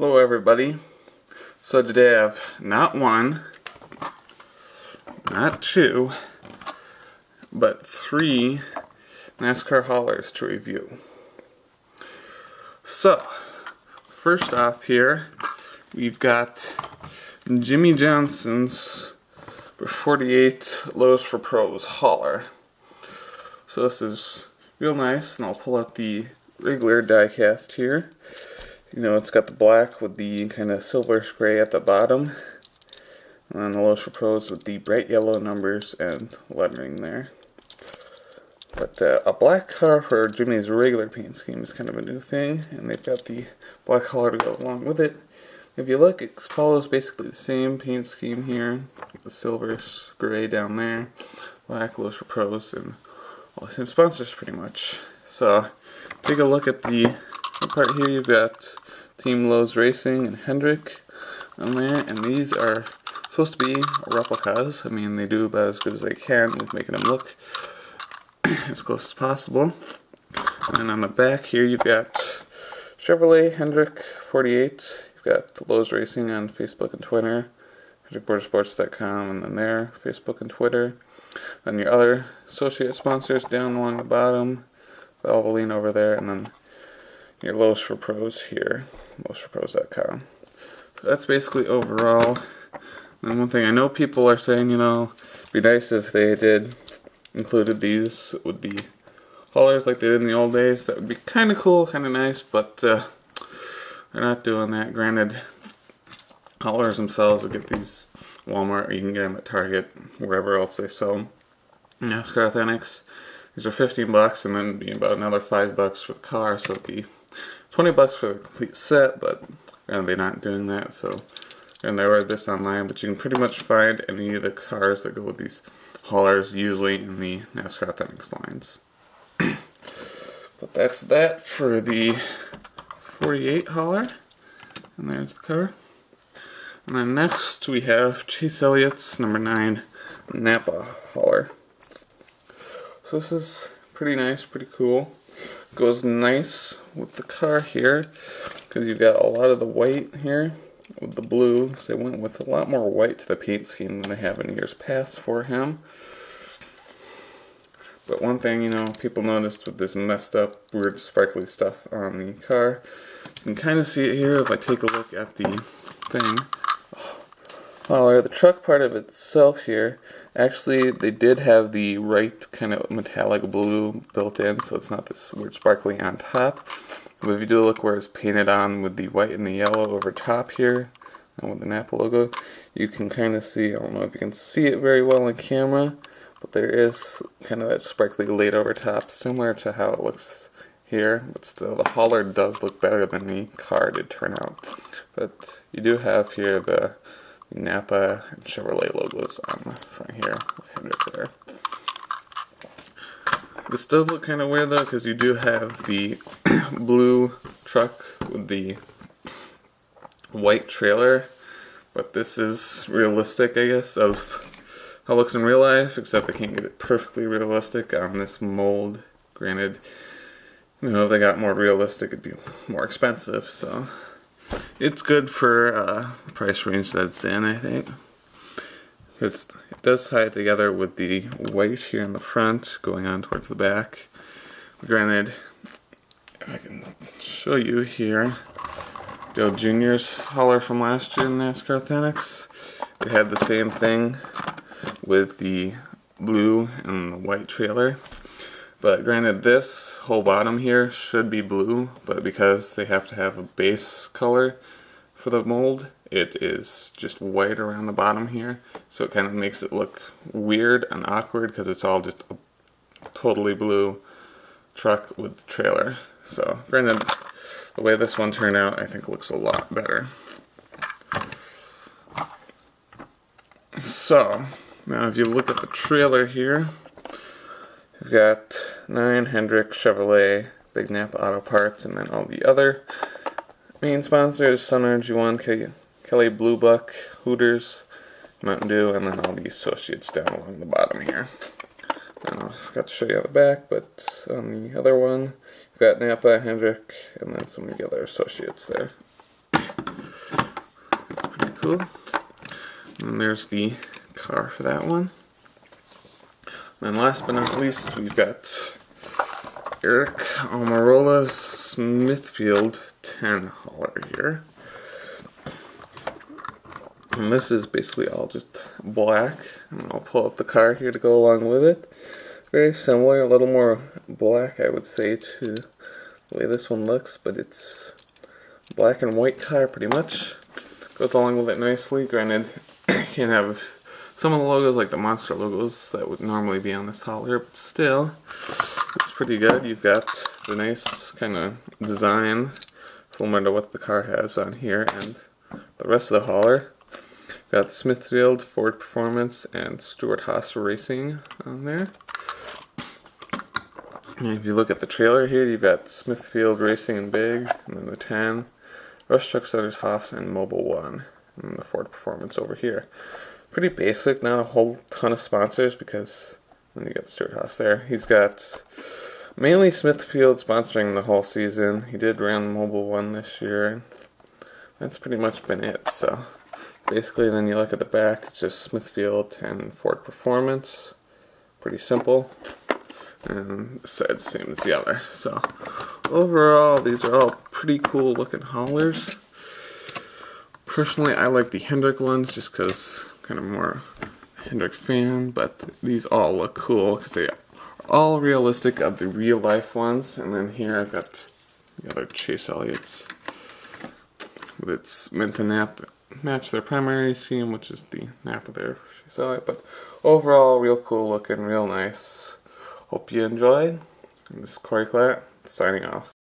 Hello everybody. So today I have not one, not two, but three NASCAR Haulers to review. So, first off here, we've got Jimmy Johnson's 48 Lowe's for Pros hauler. So this is real nice, and I'll pull out the regular die cast here. You know, it's got the black with the kind of silverish gray at the bottom, and then the Lowe's for Pros with the bright yellow numbers and lettering there. But a black car for Jimmy's regular paint scheme is kind of a new thing, and they've got the black color to go along with it. If you look, it follows basically the same paint scheme here, the silverish gray down there, black Lowe's for Pros, and all the same sponsors pretty much. So take a look at the part here. You've got Team Lowe's Racing and Hendrick on there, and these are supposed to be replicas. I mean, they do about as good as they can with making them look as close as possible. And on the back here, you've got Chevrolet Hendrick 48. You've got Lowe's Racing on Facebook and Twitter, HendrickMotorsports.com, and then there, Facebook and Twitter. Then your other associate sponsors down along the bottom, Valvoline over there, and then your Lowe's for Pros here, Lowe'sForPros.com. So that's basically overall. And one thing I know people are saying, you know, it'd be nice if they did included these with the haulers like they did in the old days. That would be kind of cool, kind of nice, but they're not doing that. Granted, haulers themselves will get these at Walmart, or you can get them at Target, wherever else they sell NASCAR Authentics. These are $15, and then it'd be about another $5 for the car, so it'd be $20 for the complete set, but they're not doing that. So, and they ordered this online, but you can pretty much find any of the cars that go with these haulers, usually in the NASCAR Authentics lines. But that's that for the 48 hauler, and there's the car. And then next we have Chase Elliott's number 9 Napa hauler. So this is pretty nice, pretty cool. Goes nice with the car here, because you've got a lot of the white here with the blue. So they went with a lot more white to the paint scheme than they have in years past for him. But one thing, you know, people noticed with this messed up, weird sparkly stuff on the car, you can kind of see it here if I take a look at the thing. The truck part of itself here, actually they did have the right kind of metallic blue built in, so it's not this weird sparkly on top. But if you do look where it's painted on with the white and the yellow over top here, and with the Napa logo, you can kind of see, I don't know if you can see it very well on camera, but there is kind of that sparkly laid over top, similar to how it looks here. But still, the hauler does look better than the car did turn out. But you do have here the Napa and Chevrolet logos on the front here with Hendrick there. This does look kind of weird though, because you do have the blue truck with the white trailer, but this is realistic, I guess, of how it looks in real life, except I can't get it perfectly realistic on this mold. Granted, you know, if they got more realistic, it'd be more expensive, so it's good for the price range that's in, I think. It does tie it together with the white here in the front, going on towards the back. Granted, if I can show you here, Dale Jr.'s hauler from last year in NASCAR Authentics, they had the same thing with the blue and the white trailer. But granted, this whole bottom here should be blue, but because they have to have a base color for the mold, it is just white around the bottom here. So it kind of makes it look weird and awkward, because it's all just a totally blue truck with the trailer. So granted, the way this one turned out, I think looks a lot better. So, now if you look at the trailer here, you've got 9 Hendrick, Chevrolet, Big Napa Auto Parts, and then all the other main sponsors: Sun Energy One, Kelly Blue Buck, Hooters, Mountain Dew, and then all the associates down along the bottom here. I forgot to show you on the back, but on the other one, you've got Napa, Hendrick, and then some of the other associates there. cool. And there's the car for that one. And last but not least, we've got Eric Almirola's Smithfield 10 hauler here. And this is basically all just black. And I'll pull up the car here to go along with it. Very similar, a little more black, I would say, to the way this one looks, but it's black and white car pretty much. Goes along with it nicely. Granted, you can't have some of the logos like the monster logos that would normally be on this hauler, but still, it's pretty good. You've got the nice kind of design similar to what the car has on here, and the rest of the hauler. Got Smithfield, Ford Performance, and Stewart Haas Racing on there. And if you look at the trailer here, you've got Smithfield Racing in big, and then the 10, Rush Truck Centers Haas, and Mobile 1, and then the Ford Performance over here. Pretty basic, not a whole ton of sponsors because then you got Stewart Haas there. He's got mainly Smithfield sponsoring the whole season. He did run Mobile 1 this year. That's pretty much been it, so. Basically, then you look at the back, it's just Smithfield and Ford Performance. Pretty simple. And the side's the same as the other. So, overall, these are all pretty cool looking haulers. Personally, I like the Hendrick ones just because I'm kind of more a Hendrick fan, but these all look cool because they are all realistic of the real life ones. And then here I've got the other Chase Elliott's. It's meant to match their primary scheme, which is the Napa there for Chase Elliott. But overall, real cool looking, real nice. Hope you enjoyed. This is Klatt signing off.